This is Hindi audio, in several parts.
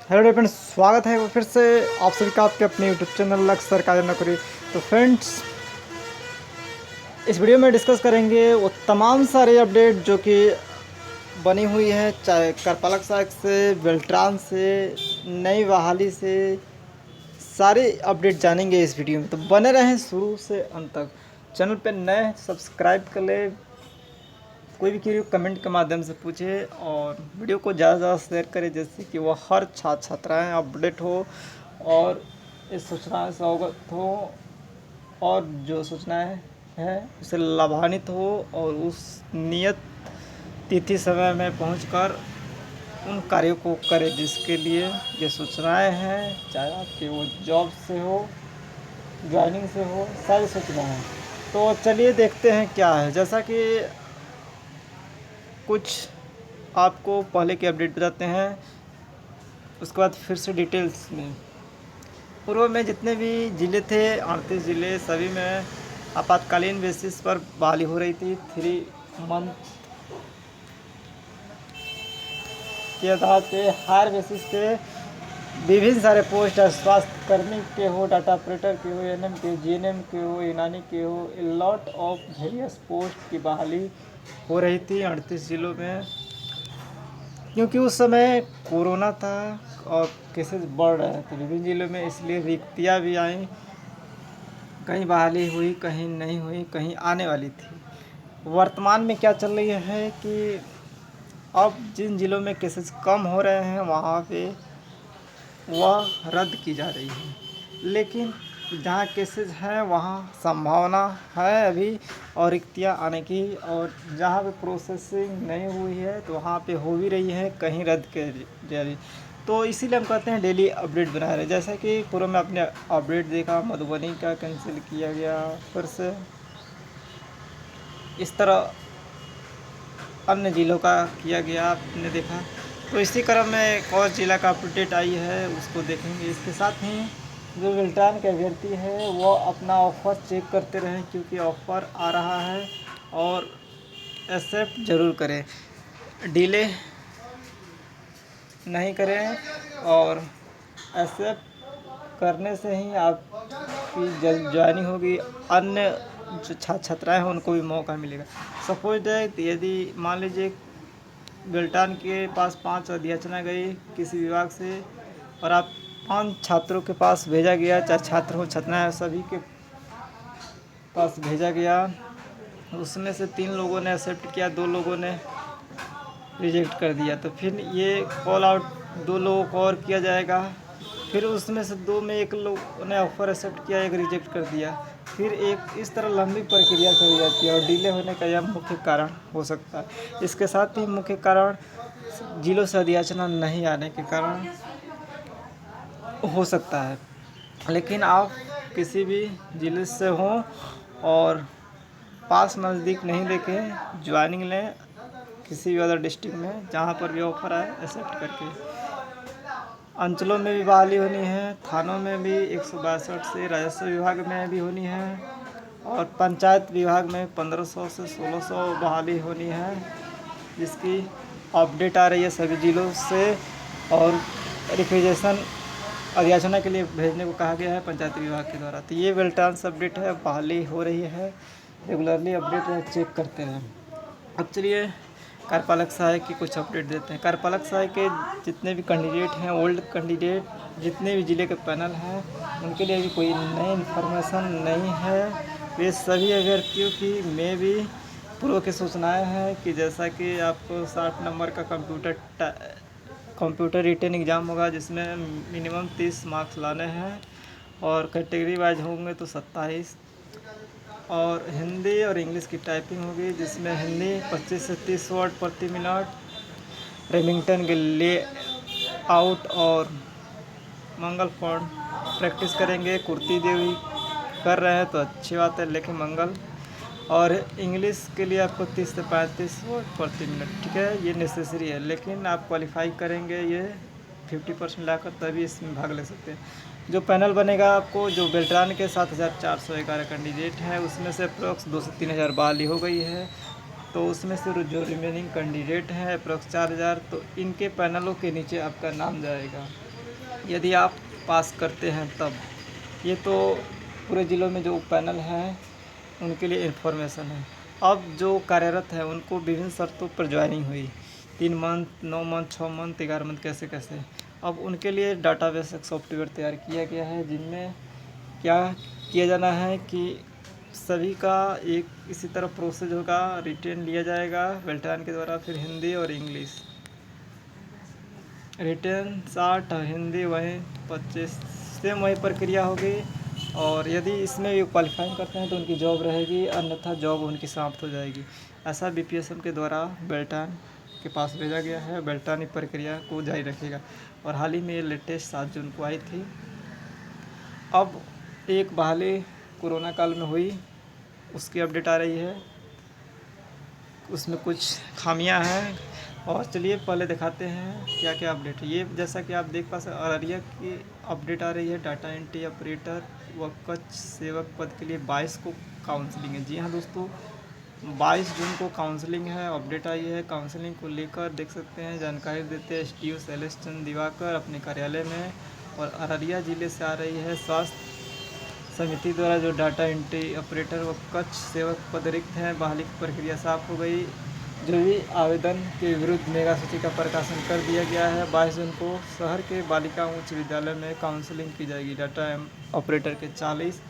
हेलो फ्रेंड्स, स्वागत है फिर से आप सभी का आपके अपने यूट्यूब चैनल लक्ष्य सरकारी नौकरी। तो फ्रेंड्स, इस वीडियो में डिस्कस करेंगे वो तमाम सारे अपडेट जो कि बनी हुई है, चाहे करपालक सहायक से, बेल्ट्रान से, नई बहाली से, सारे अपडेट जानेंगे इस वीडियो में। तो बने रहें शुरू से अंत तक। चैनल पे नए सब्सक्राइब कर ले, कोई भी क्वेरी कमेंट के माध्यम से पूछे और वीडियो को ज़्यादा से ज़्यादा शेयर करें, जिससे कि वह हर छात्र छात्राएँ अपडेट हो और इस सूचनाओं से अवगत हो और जो सूचनाएं हैं उससे लाभान्वित हो और उस नियत तिथि समय में पहुंचकर उन कार्यों को करे जिसके लिए ये सूचनाएं हैं, चाहे आपके वो जॉब से हो, ज्वाइनिंग से हो, सारी सूचनाएं हैं। तो चलिए देखते हैं क्या है। जैसा कि कुछ आपको पहले के अपडेट बताते हैं, उसके बाद फिर से डिटेल्स में। पूर्व में जितने भी ज़िले थे, 38 ज़िले, सभी में आपातकालीन बेसिस पर बहाली हो रही थी। 3 मंथ के आधार पे हायर बेसिस पे विभिन्न सारे पोस्ट है, स्वास्थ्य कर्मी के हो, डाटा ऑपरेटर के हो, एएनएम के, जीएनएम के हो, यूनानी के हो, लॉट ऑफ वेरियस पोस्ट की बहाली हो रही थी 38 ज़िलों में। क्योंकि उस समय कोरोना था और केसेस बढ़ रहे थे विभिन्न ज़िलों में, इसलिए रिक्तियाँ भी आईं। कहीं बहाली हुई, कहीं नहीं हुई, कहीं आने वाली थी। वर्तमान में क्या चल रही है कि अब जिन ज़िलों में केसेस कम हो रहे हैं वहाँ पे वह रद्द की जा रही है, लेकिन जहाँ केसेस हैं वहाँ संभावना है अभी और रिक्तियाँ आने की, और जहाँ पे प्रोसेसिंग नहीं हुई है तो वहाँ पे हो भी रही है, कहीं रद्द कर जा रही। तो इसीलिए हम कहते हैं डेली अपडेट बना रहे। जैसे कि पूर्व में आपने अपडेट देखा, मधुबनी का कैंसिल किया गया फिर से, इस तरह अन्य ज़िलों का किया गया आपने देखा। तो इसी क्रम में एक और ज़िला का अपडेट आई है, उसको देखेंगे। इसके साथ ही जो बेल्ट्रान के अभ्यर्थी है वो अपना ऑफ़र चेक करते रहें, क्योंकि ऑफ़र आ रहा है और एक्सेप्ट ज़रूर करें, डिले नहीं करें। और एक्सेप्ट करने से ही आपकी जल्द ज्वाइनिंग होगी, अन्य जो छात्र छात्राएँ हैं उनको भी मौका मिलेगा। सपोज दैट यदि मान लीजिए बेल्टान के पास 5 अधियाचना गई किसी विभाग से और आप 5 छात्रों के पास भेजा गया, चाहे छात्र हो छात्राएँ सभी के पास भेजा गया, उसमें से 3 लोगों ने एक्सेप्ट किया, 2 लोगों ने रिजेक्ट कर दिया। तो फिर ये कॉल आउट 2 लोगों को और किया जाएगा, फिर उसमें से 2 में 1 लोग ने ऑफ़र एक्सेप्ट किया, 1 रिजेक्ट कर दिया, फिर एक इस तरह लंबी प्रक्रिया चली जाती है और डिले होने का यह मुख्य कारण हो सकता है। इसके साथ ही मुख्य कारण जिलों से अधियाचना नहीं आने के कारण हो सकता है। लेकिन आप किसी भी ज़िले से हों और पास नज़दीक नहीं देखे ज्वाइनिंग लें किसी भी अदर डिस्ट्रिक्ट में, जहाँ पर भी ऑफ़र आए एक्सेप्ट करके। अंचलों में भी बहाली होनी है, थानों में भी 162 से, राजस्व विभाग में भी होनी है और पंचायत विभाग में 1500 से 1600 बहाली होनी है, जिसकी अपडेट आ रही है सभी ज़िलों से। और रिक्वेजेशन अधियाचना के लिए भेजने को कहा गया है पंचायती विभाग के द्वारा। तो ये वेल्टांस अपडेट है, बहाली हो रही है, रेगुलरली अपडेट चेक करते हैं। अब चलिए कार्यपालक सहायक की कुछ अपडेट देते हैं। कार्यपालक सहायक के जितने भी कैंडिडेट हैं, ओल्ड कैंडिडेट, जितने भी ज़िले के पैनल हैं, उनके लिए भी कोई नई इन्फॉर्मेशन नहीं है। वे सभी अभ्यर्थियों की में भी पूर्व की सूचनाएं हैं कि जैसा कि आपको 60 नंबर का कंप्यूटर रिटन एग्ज़ाम होगा, जिसमें मिनिमम 30 मार्क्स लाने हैं और कैटेगरी वाइज होंगे तो 27, और हिंदी और इंग्लिश की टाइपिंग होगी, जिसमें हिंदी 25 से 30 वर्ड प्रति मिनट, रेमिंगटन के ले आउट और मंगल फॉन्ट प्रैक्टिस करेंगे। कुर्ती देवी कर रहे हैं तो अच्छी बात है, लेकिन मंगल और इंग्लिश के लिए आपको 30 से 35 वर्ड प्रति मिनट, ठीक है, ये नेसेसरी है। लेकिन आप क्वालिफाई करेंगे ये 50% लाकर, तभी इसमें भाग ले सकते हैं। जो पैनल बनेगा आपको, जो बेल्ट्रान के 7411 कैंडिडेट हैं, उसमें से अप्रोक्स 2 से 3000 बहाली हो गई है, तो उसमें से जो रिमेनिंग कैंडिडेट हैं अप्रोक्स 4000, तो इनके पैनलों के नीचे आपका नाम जाएगा। यदि आप पास करते हैं तब। ये तो पूरे ज़िलों में जो पैनल हैं उनके लिए इन्फॉर्मेशन है। अब जो कार्यरत है उनको विभिन्न शर्तों पर ज्वाइनिंग हुई, 3 मंथ, 9 मंथ, 6 मंथ, 11 मंथ, कैसे कैसे। अब उनके लिए डाटाबेस एक सॉफ्टवेयर तैयार किया गया है, जिनमें क्या किया जाना है कि सभी का एक इसी तरह प्रोसेस होगा। रिटेन लिया जाएगा बेल्ट्रॉन के द्वारा, फिर हिंदी और इंग्लिश। रिटेन 60 और हिंदी वहीं 25, सेम वही प्रक्रिया होगी। और यदि इसमें भी क्वालिफाइंग करते हैं तो उनकी जॉब रहेगी, अन्यथा जॉब उनकी समाप्त हो जाएगी। ऐसा बीपीएसएम के द्वारा बेल्ट्रॉन के पास भेजा गया है। बेल्ट्रॉन इस प्रक्रिया को जारी रखेगा। और हाल ही में लेटेस्ट 7 जून को आई थी। अब एक बहाली कोरोना काल में हुई, उसकी अपडेट आ रही है। उसमें कुछ खामियां हैं, और चलिए पहले दिखाते हैं क्या क्या अपडेट है। ये जैसा कि आप देख पा सकते अररिया की अपडेट आ रही है। डाटा एंट्री ऑपरेटर व कक्ष सेवक पद के लिए 22 को काउंसलिंग है। जी हाँ दोस्तों, 22 जून को काउंसलिंग है। अपडेट आई है। काउंसलिंग को लेकर देख सकते हैं, जानकारी देते हैं एसडीओ शैलेश चंद्र दिवाकर अपने कार्यालय में। और अररिया ज़िले से आ रही है स्वास्थ्य समिति द्वारा जो डाटा एंट्री ऑपरेटर व कक्ष सेवक पद रिक्त हैं, बहाली की प्रक्रिया साफ हो गई। जो भी आवेदन के विरुद्ध मेगा सूची का प्रकाशन कर दिया गया है। 22 जून को शहर के बालिका उच्च विद्यालय में काउंसलिंग की जाएगी। डाटा ऑपरेटर के 40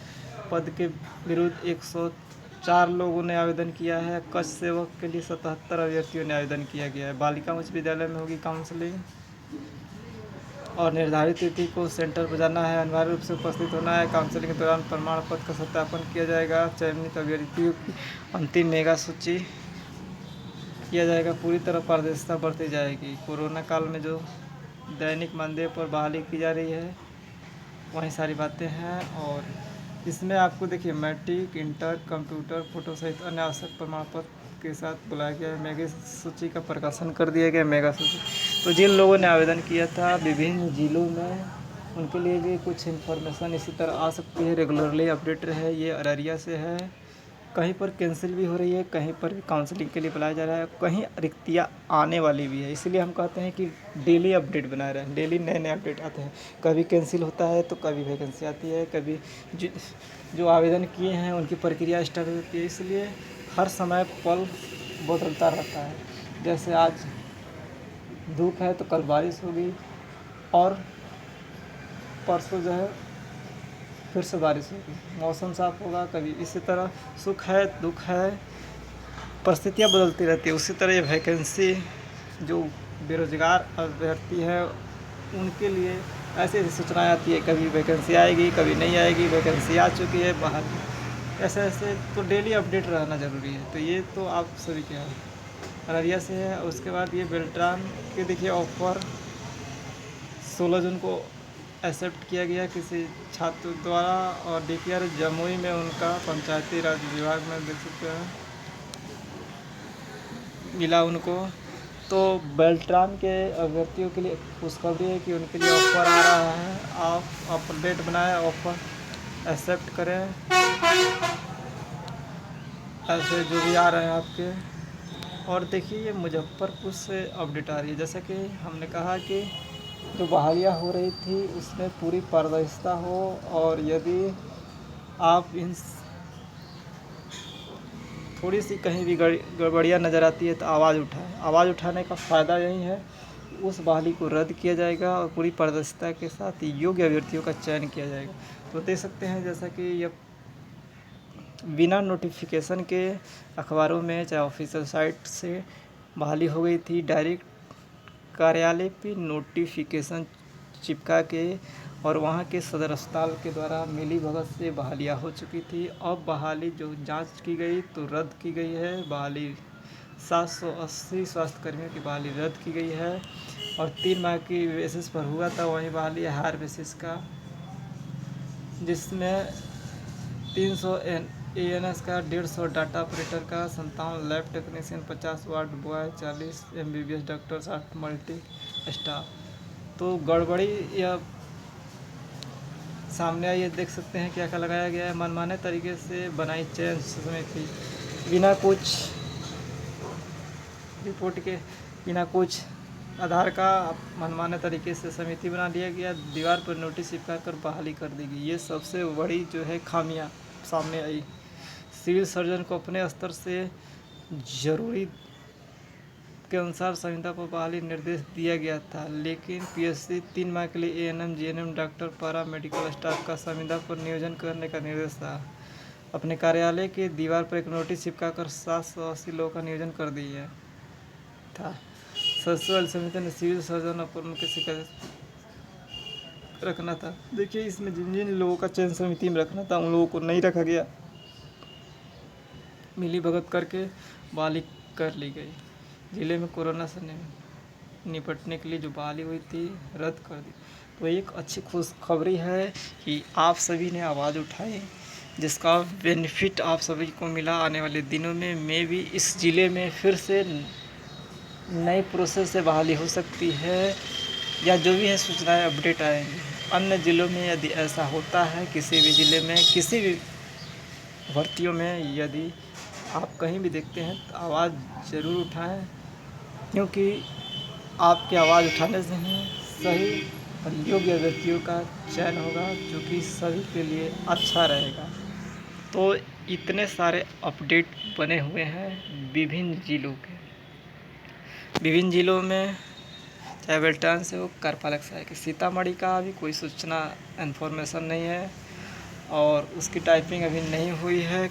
पद के विरुद्ध 104 लोगों ने आवेदन किया है। कक्ष सेवक के लिए 77 अभ्यर्थियों ने आवेदन किया गया है। बालिका उच्च विद्यालय में होगी काउंसलिंग, और निर्धारित तिथि को सेंटर पर जाना है, अनिवार्य रूप से उपस्थित होना है। काउंसलिंग के दौरान प्रमाण पत्र का सत्यापन किया जाएगा। चयनित अभ्यर्थियों की अंतिम मेगा सूची किया जाएगा। पूरी तरह पारदर्शिता बरती जाएगी। कोरोना काल में जो दैनिक मानदेय पर बहाली की जा रही है, वही सारी बातें हैं। और इसमें आपको देखिए मैट्रिक, इंटर, कंप्यूटर, फोटो सहित अन्य आवश्यक प्रमाण पत्र के साथ बुलाया गया है। मेगा सूची का प्रकाशन कर दिया गया। मेगा सूची तो जिन लोगों ने आवेदन किया था विभिन्न जिलों में, उनके लिए भी कुछ इन्फॉर्मेशन इसी तरह आ सकती है। रेगुलरली अपडेट रहे। ये अररिया से है। कहीं पर कैंसिल भी हो रही है, कहीं पर भी काउंसलिंग के लिए बुलाया जा रहा है, कहीं रिक्तियाँ आने वाली भी है। इसलिए हम कहते हैं कि डेली अपडेट बनाए रहें। डेली नए नए अपडेट आते हैं। कभी कैंसिल होता है तो कभी वैकेंसी आती है, कभी जो आवेदन किए हैं उनकी प्रक्रिया स्टार्ट होती है। इसलिए हर समय पल बदलता रहता है। जैसे आज धूप है तो कल बारिश होगी, और परसों जो है फिर से बारिश होगी। मौसम साफ होगा कभी। इसी तरह सुख है दुख है, परिस्थितियाँ बदलती रहती है। उसी तरह ये वैकेंसी जो बेरोजगार अभ्यर्थी है उनके लिए ऐसी ऐसी सूचनाएँ आती है। कभी वैकेंसी आएगी, कभी नहीं आएगी। वैकेंसी आ चुकी है बाहर, ऐसे ऐसे तो डेली अपडेट रहना ज़रूरी है। तो ये तो आप सभी के हैं। अररिया से है। उसके बाद ये बेल्ट्रॉन के देखिए ऑफर 16 जून को एक्सेप्ट किया गया किसी छात्र द्वारा, और डीपीआर जमुई में उनका पंचायती राज विभाग में देख सकते हैं मिला उनको। तो बेल्ट्रॉन के अभ्यर्थियों के लिए खुशखबरी है कि उनके लिए ऑफ़र आ रहा है। आप अपडेट बनाएं, ऑफ़र एक्सेप्ट करें। ऐसे जो भी आ रहे हैं आपके। और देखिए ये मुजफ्फरपुर से अपडेट आ रही है। जैसा कि हमने कहा कि जो बहालियाँ हो रही थी उसमें पूरी पारदर्शिता हो, और यदि आप इन थोड़ी सी कहीं भी गड़बड़ियाँ नज़र आती है तो आवाज़ उठाएं। आवाज़ उठाने का फ़ायदा यही है, उस बहाली को रद्द किया जाएगा और पूरी पारदर्शिता के साथ योग्य अभ्यर्थियों का चयन किया जाएगा। तो देख सकते हैं जैसा कि ये बिना नोटिफिकेशन के अखबारों में चाहे ऑफिशियल साइट से बहाली हो गई थी। डायरेक्ट कार्यालय पे नोटिफिकेशन चिपका के और वहाँ के सदर अस्पताल के द्वारा मिली भगत से बहालियाँ हो चुकी थी। अब बहाली जो जांच की गई तो रद्द की गई है। बहाली 780 स्वास्थ्यकर्मियों की बहाली रद्द की गई है, और 3 माह की बेसिस पर हुआ था वही बहाली हायर बेसिस का, जिसमें 300 ANS का, 150 डाटा ऑपरेटर का, 57 lab technician, 50 ward boy, 40 MBBS doctor, 60 multi staff. तो गड़बड़ी या सामने आई है। देख सकते हैं क्या क्या लगाया गया है। मनमाने तरीके से बनाई चयन समिति, बिना कुछ रिपोर्ट के, बिना कुछ आधार का मनमाने तरीके से समिति बना दिया गया, दीवार पर नोटिस चिपका कर बहाली कर दी गई। ये सबसे बड़ी जो है खामियां सामने आई। सिविल सर्जन को अपने स्तर से जरूरी के अनुसार संहिता पर बहाली निर्देश दिया गया था, लेकिन पीएससी 3 माह के लिए एएनएम, जीएनएम, डॉक्टर, पारा मेडिकल स्टाफ का संविदा पर नियोजन करने का निर्देश था। अपने कार्यालय की दीवार पर एक नोटिस चिपकाकर 780 लोगों का नियोजन कर दिया था। सदस्यों वाली समिति ने सिविल सर्जन और उनके शिकायत रखना था। देखिए, इसमें जिन जिन लोगों का चयन समिति में रखना था उन लोगों को नहीं रखा गया, मिली भगत करके बहाली कर ली गई। जिले में कोरोना से निपटने के लिए जो बहाली हुई थी रद्द कर दी। तो एक अच्छी खुशखबरी है कि आप सभी ने आवाज़ उठाई, जिसका बेनिफिट आप सभी को मिला। आने वाले दिनों में मैं भी इस ज़िले में फिर से नई प्रोसेस से बहाली हो सकती है, या जो भी है सूचनाएं अपडेट आएंगी। अन्य ज़िलों में यदि ऐसा होता है, किसी भी ज़िले में किसी भी भर्तियों में यदि आप कहीं भी देखते हैं तो आवाज़ ज़रूर उठाएं, क्योंकि आपकी आवाज़ उठाने से ही सही और योग्य व्यक्तियों का चयन होगा, जो कि सभी के लिए अच्छा रहेगा। तो इतने सारे अपडेट बने हुए हैं विभिन्न ज़िलों में, चाहे बेल्टान से हो, करपालक से कि सीतामढ़ी का अभी कोई सूचना इन्फॉर्मेशन नहीं है और उसकी टाइपिंग अभी नहीं हुई है,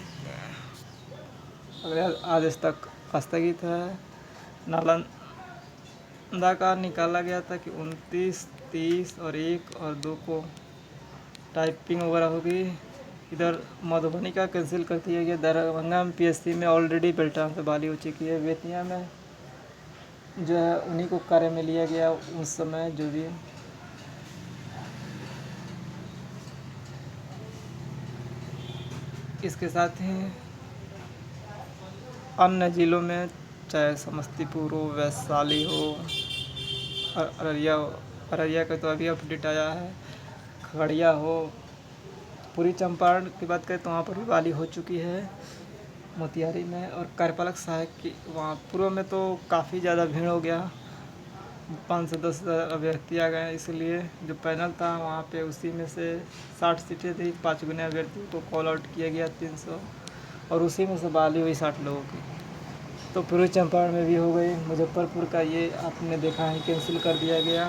अगले आदेश तक स्थगित है। नालंदा का निकाला गया था कि 29, 30 और 1 और 2 को टाइपिंग वगैरह होगी। इधर मधुबनी का कैंसिल कर दिया गया। दरभंगा में पीएससी में ऑलरेडी बेल्टान से बहाली हो चुकी है। बेतिया में जो है उन्हीं को कार्य में लिया गया उस समय। जो भी इसके साथ ही अन्य ज़िलों में, चाहे समस्तीपुर हो, वैशाली हो, अररिया का तो अभी अपडेट आया है, खगड़िया हो, पूर्वी चंपारण की बात करें तो वहाँ पर भी बहाली हो चुकी है मोतिहारी में। और कार्यपालक सहायक की वहाँ पूर्व में तो काफ़ी ज़्यादा भीड़ हो गया, 5 से 10 अभ्यर्थी आ गए, इसलिए जो पैनल था वहाँ पे उसी में से 60 सीटें थी, 5 गुने अभ्यर्थियों को कॉल आउट किया गया 300, और उसी में से बहाली हुई 60 लोगों की। तो पूर्वी चंपारण में भी हो गई। मुजफ्फरपुर का ये आपने देखा है कैंसिल कर दिया गया।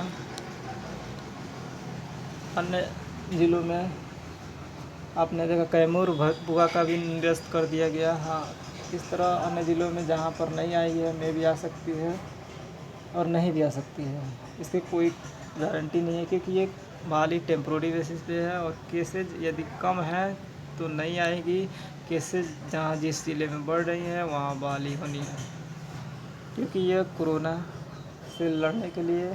अन्य ज़िलों में आपने देखा कैमूर भगवा का भी निरस्त कर दिया गया। हाँ, इस तरह अन्य ज़िलों में जहाँ पर नहीं आई है मे भी आ सकती है और नहीं भी आ सकती है, इसकी कोई गारंटी नहीं है, क्योंकि ये बहाली टेम्प्रोरी बेसिस पे है और केसेज यदि कम है तो नहीं आएगी। केसेज जहाँ जिस ज़िले में बढ़ रही हैं वहाँ बहाली होनी है, क्योंकि यह कोरोना से लड़ने के लिए,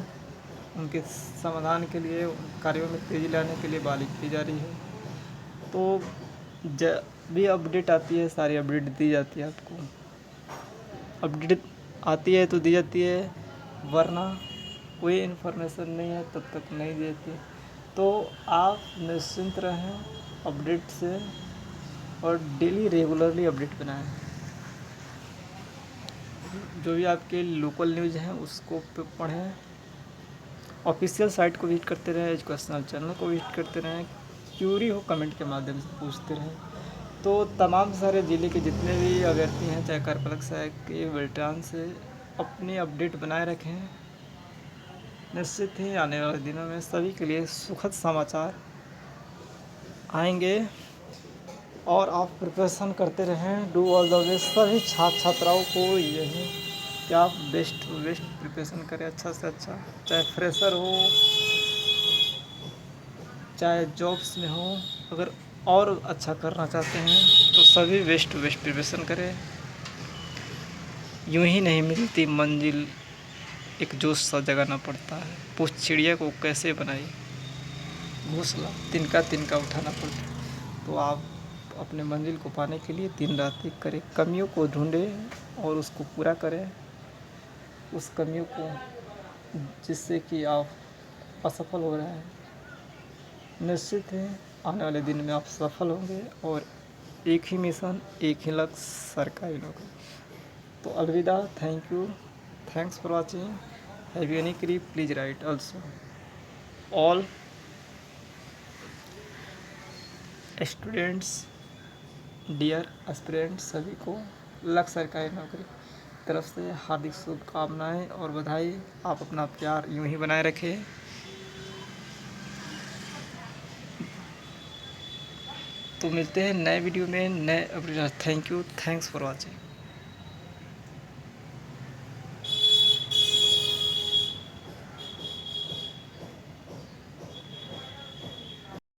उनके समाधान के लिए, कार्यों में तेज़ी लाने के लिए बहाली की जा रही है। तो जब भी अपडेट आती है सारी अपडेट दी जाती है आपको। अपडेट आती है तो दी जाती है, वरना कोई इन्फॉर्मेशन नहीं है तब तक नहीं देती। तो आप निश्चिंत रहें अपडेट से और डेली रेगुलरली अपडेट बनाएं। जो भी आपके लोकल न्यूज़ हैं उसको पढ़ें, ऑफिशियल साइट को विजिट करते रहें, एजुकेशनल चैनल को विजिट करते रहें, क्यूरी हो कमेंट के माध्यम से पूछते रहें। तो तमाम सारे ज़िले के जितने भी अभ्यर्थी हैं, चाहे कार्यपालक सहायक के, बेल्टान से, अपनी अपडेट बनाए रखें। निश्चित ही आने वाले दिनों में सभी के लिए सुखद समाचार आएंगे और आप प्रिपरेशन करते रहें। Do all the best. सभी छात्र छात्राओं को यही कि आप बेस्ट प्रिपरेशन करें, अच्छा से अच्छा, चाहे फ्रेशर हो चाहे जॉब्स में हो। अगर और अच्छा करना चाहते हैं तो सभी बेस्ट प्रिपरेशन करें। यूं ही नहीं मिलती मंजिल, एक जोश सा जगाना पड़ता है। पूछ चिड़िया को कैसे बनाई, घोंसला तिनका तिनका उठाना पड़ता है। तो आप अपने मंजिल को पाने के लिए दिन रात एक करें, कमियों को ढूंढें और उसको पूरा करें, उस कमियों को जिससे कि आप असफल हो रहे हैं। निश्चित है आने वाले दिन में आप सफल होंगे और एक ही मिशन, एक ही लक्ष्य, सरकारी नौकरी। तो अलविदा, thank you, thanks for watching. Have any query please write also. All students dear aspirants, सभी को लक्ष्य सरकारी नौकरी तरफ से हार्दिक शुभकामनाएं और बधाई। आप अपना प्यार यूं ही बनाए रखें। तो मिलते हैं नए वीडियो में नए update. Thank you, thanks for watching.